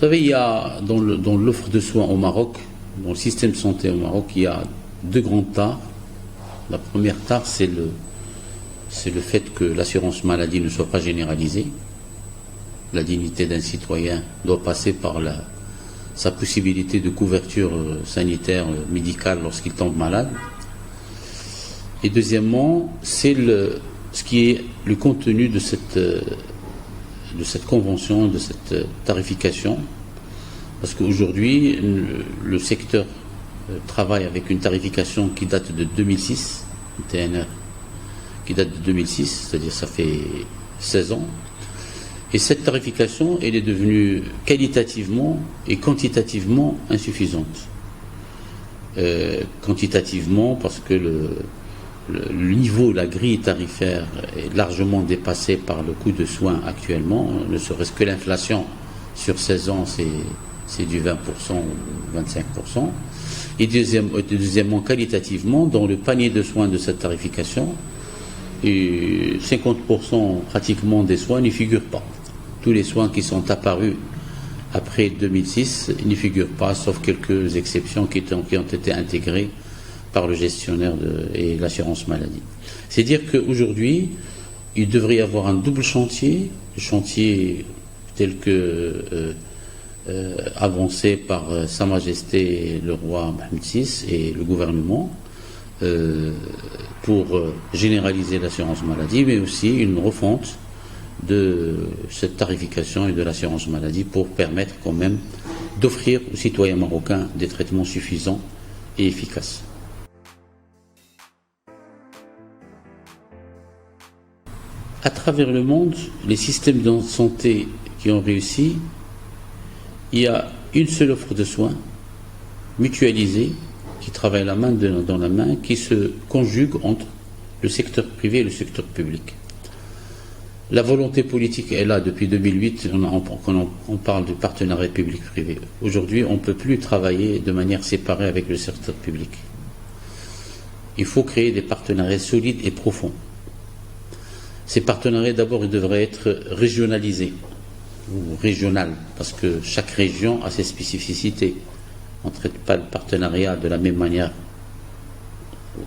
savez, il y a dans l'offre de soins au Maroc, dans le système de santé au Maroc, il y a deux grandes tares. La première tare, c'est le fait que l'assurance maladie ne soit pas généralisée. La dignité d'un citoyen doit passer par sa possibilité de couverture sanitaire, médicale lorsqu'il tombe malade. Et deuxièmement, c'est ce qui est le contenu de cette convention, de cette tarification. Parce qu'aujourd'hui, le secteur travaille avec une tarification qui date de 2006, une TNR qui date de 2006, c'est-à-dire ça fait 16 ans. Et cette tarification, elle est devenue qualitativement et quantitativement insuffisante. Quantitativement, parce que le niveau, la grille tarifaire est largement dépassé par le coût de soins actuellement. Ne serait-ce que l'inflation sur 16 ans, c'est du 20% ou 25%. Et deuxièmement, qualitativement, dans le panier de soins de cette tarification, et 50% pratiquement des soins n'y figurent pas. Tous les soins qui sont apparus après 2006 n'y figurent pas, sauf quelques exceptions qui ont été intégrées par le gestionnaire et l'assurance maladie. C'est dire qu'aujourd'hui, il devrait y avoir un double chantier, le chantier tel que avancé par Sa Majesté le roi Mohammed VI et le gouvernement, pour généraliser l'assurance maladie, mais aussi une refonte de cette tarification et de l'assurance maladie pour permettre quand même d'offrir aux citoyens marocains des traitements suffisants et efficaces. À travers le monde, les systèmes de santé qui ont réussi, il y a une seule offre de soins mutualisée qui travaille la main dans la main, qui se conjugue entre le secteur privé et le secteur public. La volonté politique est là depuis 2008, on parle du partenariat public-privé. Aujourd'hui, on ne peut plus travailler de manière séparée avec le secteur public. Il faut créer des partenariats solides et profonds. Ces partenariats, d'abord, ils devraient être régionalisés, ou régional, parce que chaque région a ses spécificités. On ne traite pas le partenariat de la même manière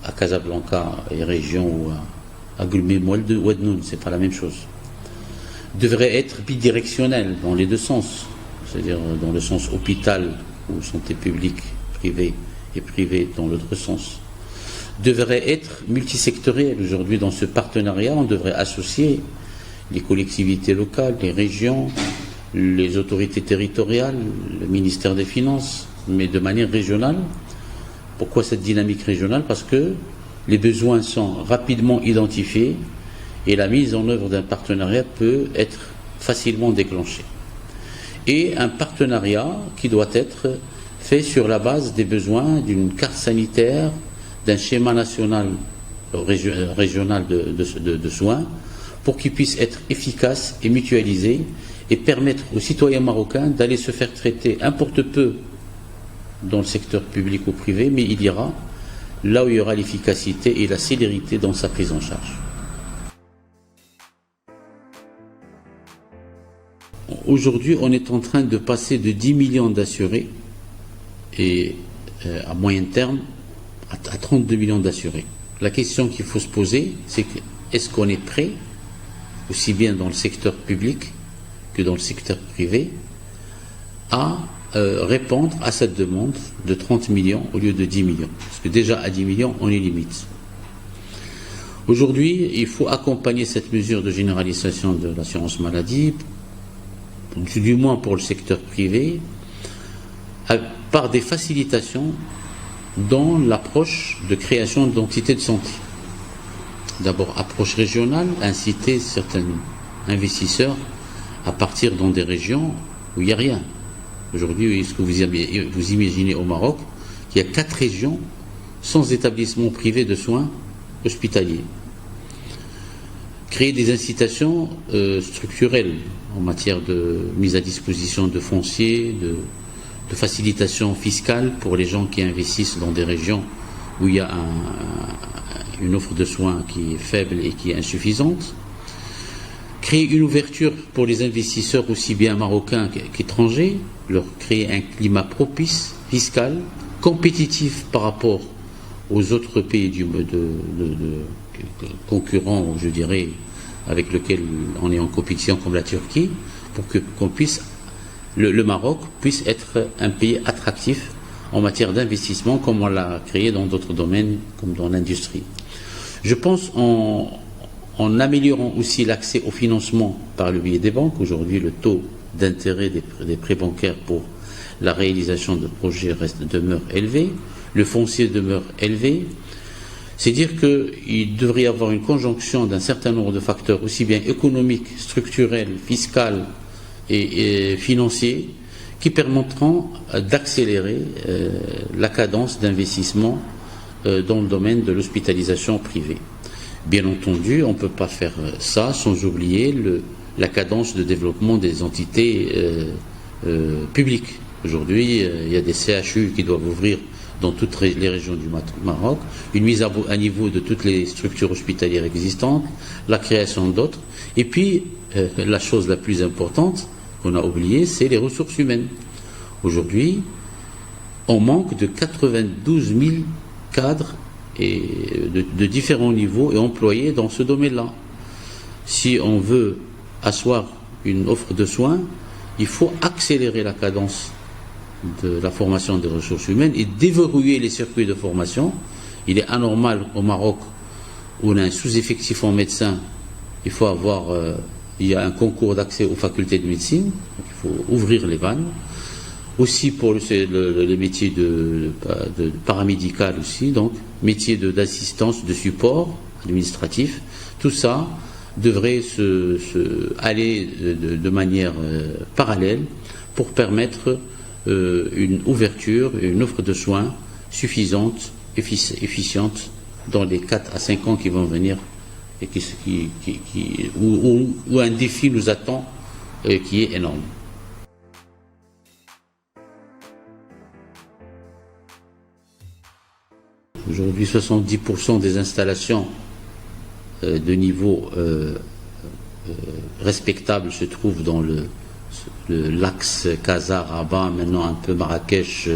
à Casablanca et région ou à Gulmé ou Adnoun, c'est pas la même chose. Devrait être bidirectionnel dans les deux sens, c'est-à-dire dans le sens hôpital ou santé publique, privée et privée dans l'autre sens. Devrait être multisectoriel. Aujourd'hui, dans ce partenariat, on devrait associer les collectivités locales, les régions, les autorités territoriales, le ministère des Finances, mais de manière régionale. Pourquoi cette dynamique régionale? Parce que les besoins sont rapidement identifiés et la mise en œuvre d'un partenariat peut être facilement déclenchée. Et un partenariat qui doit être fait sur la base des besoins d'une carte sanitaire, d'un schéma national régional de soins, pour qu'il puisse être efficace et mutualisé et permettre aux citoyens marocains d'aller se faire traiter, importe peu dans le secteur public ou privé, mais il ira là où il y aura l'efficacité et la célérité dans sa prise en charge. Aujourd'hui, on est en train de passer de 10 millions d'assurés et à moyen terme à 32 millions d'assurés. La question qu'il faut se poser, c'est est-ce qu'on est prêt, aussi bien dans le secteur public que dans le secteur privé, à répondre à cette demande de 30 millions au lieu de 10 millions. Parce que déjà à 10 millions, on est limite. Aujourd'hui, il faut accompagner cette mesure de généralisation de l'assurance maladie, du moins pour le secteur privé, par des facilitations dans l'approche de création d'entités de santé. D'abord, approche régionale, inciter certains investisseurs à partir dans des régions où il n'y a rien. Aujourd'hui, est-ce que vous imaginez au Maroc qu'il y a 4 régions sans établissement privé de soins hospitaliers? Créer des incitations structurelles en matière de mise à disposition de fonciers, de facilitation fiscale pour les gens qui investissent dans des régions où il y a une offre de soins qui est faible et qui est insuffisante. créer une ouverture pour les investisseurs aussi bien marocains qu'étrangers, leur créer un climat propice, fiscal, compétitif par rapport aux autres pays concurrents, je dirais, avec lesquels on est en compétition comme la Turquie, pour que le Maroc puisse être un pays attractif en matière d'investissement comme on l'a créé dans d'autres domaines comme dans l'industrie. Je pense en améliorant aussi l'accès au financement par le biais des banques. Aujourd'hui, le taux d'intérêt des prêts bancaires pour la réalisation de projets demeure élevé, le foncier demeure élevé. C'est dire qu'il devrait y avoir une conjonction d'un certain nombre de facteurs, aussi bien économiques, structurels, fiscaux et financiers, qui permettront d'accélérer la cadence d'investissement dans le domaine de l'hospitalisation privée. Bien entendu, on ne peut pas faire ça sans oublier la cadence de développement des entités publiques. Aujourd'hui, il y a des CHU qui doivent ouvrir dans toutes les régions du Maroc, une mise à niveau de toutes les structures hospitalières existantes, la création d'autres, et puis la chose la plus importante qu'on a oubliée, c'est les ressources humaines. Aujourd'hui, on manque de 92 000 cadres et de différents niveaux et employés dans ce domaine-là. Si on veut asseoir une offre de soins, il faut accélérer la cadence de la formation des ressources humaines et déverrouiller les circuits de formation. Il est anormal au Maroc où on a un sous-effectif en médecins, il faut il y a un concours d'accès aux facultés de médecine, donc il faut ouvrir les vannes. Aussi pour les métiers de paramédical aussi, donc métiers d'assistance, de support administratif, tout ça devrait aller de manière parallèle pour permettre une ouverture et une offre de soins suffisante, efficiente dans les 4 à 5 ans qui vont venir et où un défi nous attend qui est énorme. Aujourd'hui, 70% des installations de niveau respectable se trouvent dans l'axe Casa-Rabat, maintenant un peu Marrakech,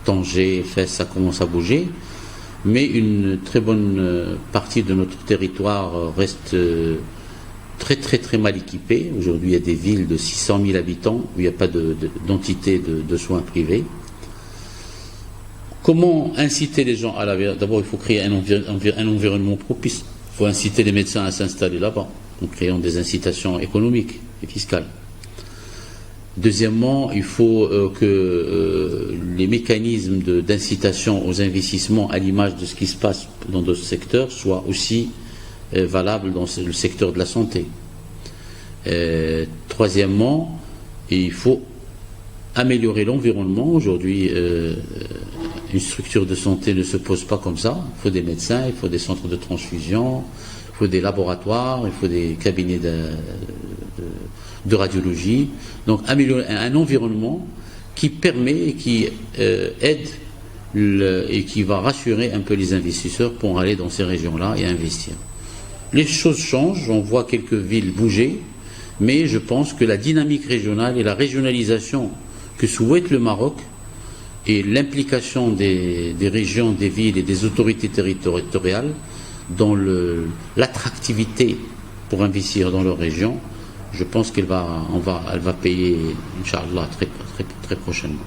Tanger, Fès, ça commence à bouger. Mais une très bonne partie de notre territoire reste très très très mal équipée. Aujourd'hui, il y a des villes de 600 000 habitants où il n'y a pas d'entité de soins privés. Comment inciter les gens à d'abord, il faut créer un environnement propice. Il faut inciter les médecins à s'installer là-bas, en créant des incitations économiques et fiscales. Deuxièmement, il faut que les mécanismes d'incitation aux investissements, à l'image de ce qui se passe dans d'autres secteurs, soient aussi valables dans le secteur de la santé. Troisièmement, il faut améliorer l'environnement. Aujourd'hui, une structure de santé ne se pose pas comme ça. Il faut des médecins, il faut des centres de transfusion, il faut des laboratoires, il faut des cabinets de radiologie. Donc améliorer un environnement qui permet et qui aide et qui va rassurer un peu les investisseurs pour aller dans ces régions-là et investir. Les choses changent, on voit quelques villes bouger, mais je pense que la dynamique régionale et la régionalisation que souhaite le Maroc et l'implication des régions, des villes et des autorités territoriales dans l'attractivité pour investir dans leur région, je pense qu'elle va payer, Inch'Allah, très, très, très prochainement.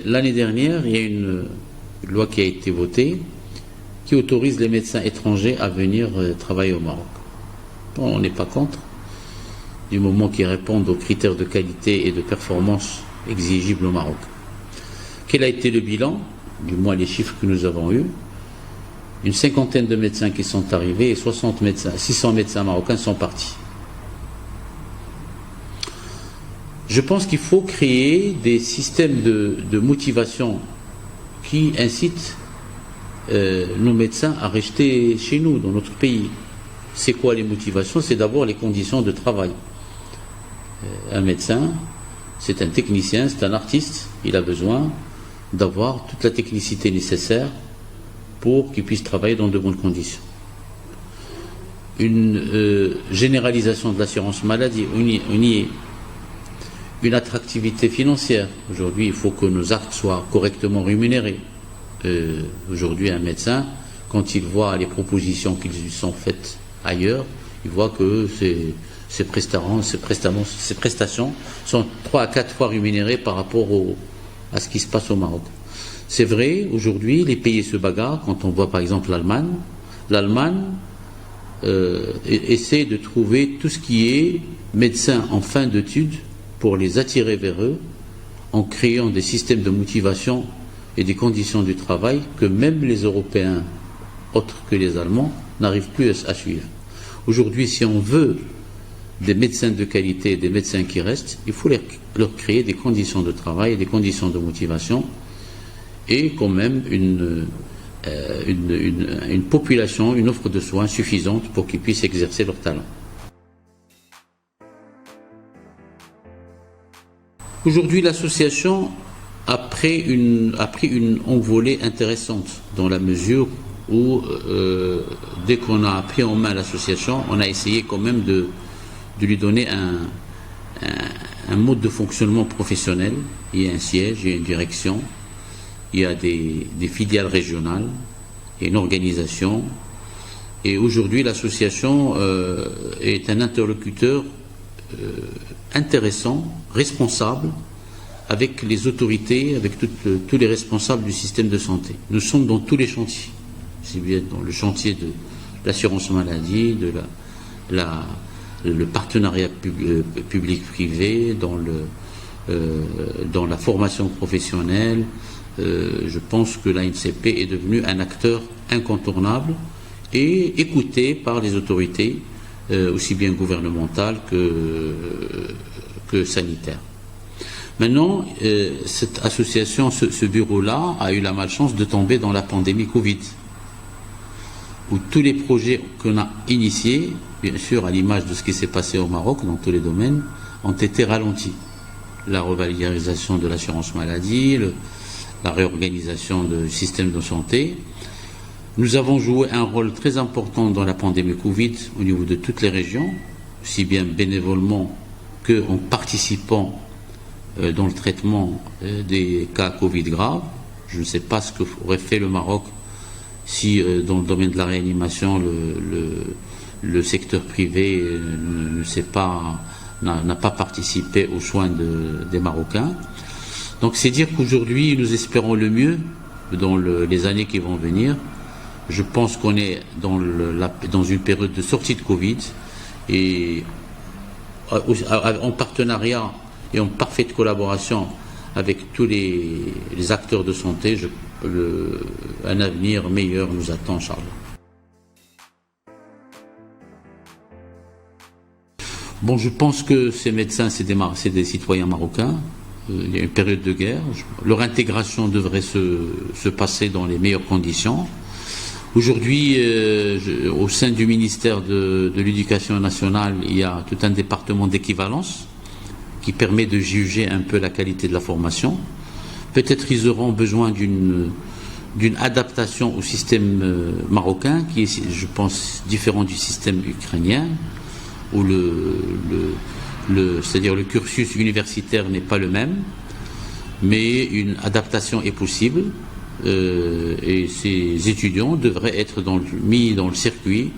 L'année dernière, il y a une loi qui a été votée qui autorise les médecins étrangers à venir travailler au Maroc. Bon, on n'est pas contre, du moment qu'ils répondent aux critères de qualité et de performance exigibles au Maroc. Quel a été le bilan? Du moins les chiffres que nous avons eus. Une cinquantaine de médecins qui sont arrivés et 600 médecins marocains sont partis. Je pense qu'il faut créer des systèmes de motivation qui incitent nos médecins à rester chez nous, dans notre pays. C'est quoi les motivations? C'est d'abord les conditions de travail. Un médecin, c'est un technicien, c'est un artiste, il a besoin d'avoir toute la technicité nécessaire pour qu'ils puissent travailler dans de bonnes conditions. Une généralisation de l'assurance maladie, on y est. Une attractivité financière. Aujourd'hui, il faut que nos actes soient correctement rémunérés. Aujourd'hui, un médecin, quand il voit les propositions qui lui sont faites ailleurs, il voit que ces prestations sont 3 à 4 fois rémunérées par rapport à ce qui se passe au Maroc. C'est vrai, aujourd'hui, les pays se bagarrent. Quand on voit par exemple l'Allemagne essaie de trouver tout ce qui est médecin en fin d'études pour les attirer vers eux, en créant des systèmes de motivation et des conditions du travail que même les Européens, autres que les Allemands, n'arrivent plus à suivre. Aujourd'hui, si on veut des médecins de qualité, des médecins qui restent, il faut leur créer des conditions de travail, des conditions de motivation et quand même une population, une offre de soins suffisante pour qu'ils puissent exercer leur talent. Aujourd'hui, l'association a pris une envolée intéressante dans la mesure où, dès qu'on a pris en main l'association, on a essayé quand même de lui donner un mode de fonctionnement professionnel. Il y a un siège, il y a une direction, il y a des filiales régionales, il y a une organisation. Et aujourd'hui, l'association est un interlocuteur intéressant, responsable, avec les autorités, avec tous les responsables du système de santé. Nous sommes dans tous les chantiers, c'est bien dans le chantier de l'assurance maladie, de le partenariat public-privé, dans la formation professionnelle. Je pense que l'ANCP est devenu un acteur incontournable et écouté par les autorités, aussi bien gouvernementales que sanitaires. Maintenant, cette association, ce bureau-là, a eu la malchance de tomber dans la pandémie Covid, où tous les projets qu'on a initiés, bien sûr à l'image de ce qui s'est passé au Maroc dans tous les domaines, ont été ralentis. La revalorisation de l'assurance maladie, la réorganisation du système de santé. Nous avons joué un rôle très important dans la pandémie Covid au niveau de toutes les régions, aussi bien bénévolement qu'en participant dans le traitement des cas Covid graves. Je ne sais pas ce qu'aurait fait le Maroc si dans le domaine de la réanimation le secteur privé n'a pas participé aux soins des Marocains. Donc c'est dire qu'aujourd'hui nous espérons le mieux dans les années qui vont venir. Je pense qu'on est dans une période de sortie de Covid et en partenariat et en parfaite collaboration avec tous les acteurs de santé, un avenir meilleur nous attend, Charles. Bon, je pense que ces médecins, c'est des citoyens marocains. Il y a une période de guerre. Leur intégration devrait se passer dans les meilleures conditions. Aujourd'hui, au sein du ministère de l'Éducation nationale, il y a tout un département d'équivalence qui permet de juger un peu la qualité de la formation. Peut-être ils auront besoin d'une adaptation au système marocain, qui est, je pense, différent du système ukrainien, où c'est-à-dire le cursus universitaire n'est pas le même, mais une adaptation est possible. Et ces étudiants devraient être mis dans le circuit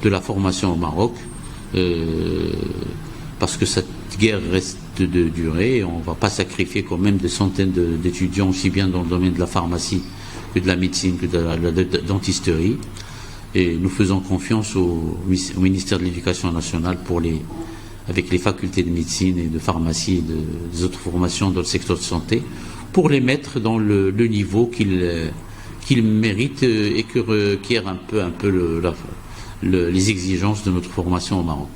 de la formation au Maroc, parce que cette guerre reste de durée et on ne va pas sacrifier quand même des centaines d'étudiants, aussi bien dans le domaine de la pharmacie que de la médecine, que de la dentisterie. Et nous faisons confiance au ministère de l'Éducation nationale avec les facultés de médecine et de pharmacie et des autres formations dans le secteur de santé, pour les mettre dans le niveau qu'ils méritent et qui requiert un peu les exigences de notre formation au Maroc.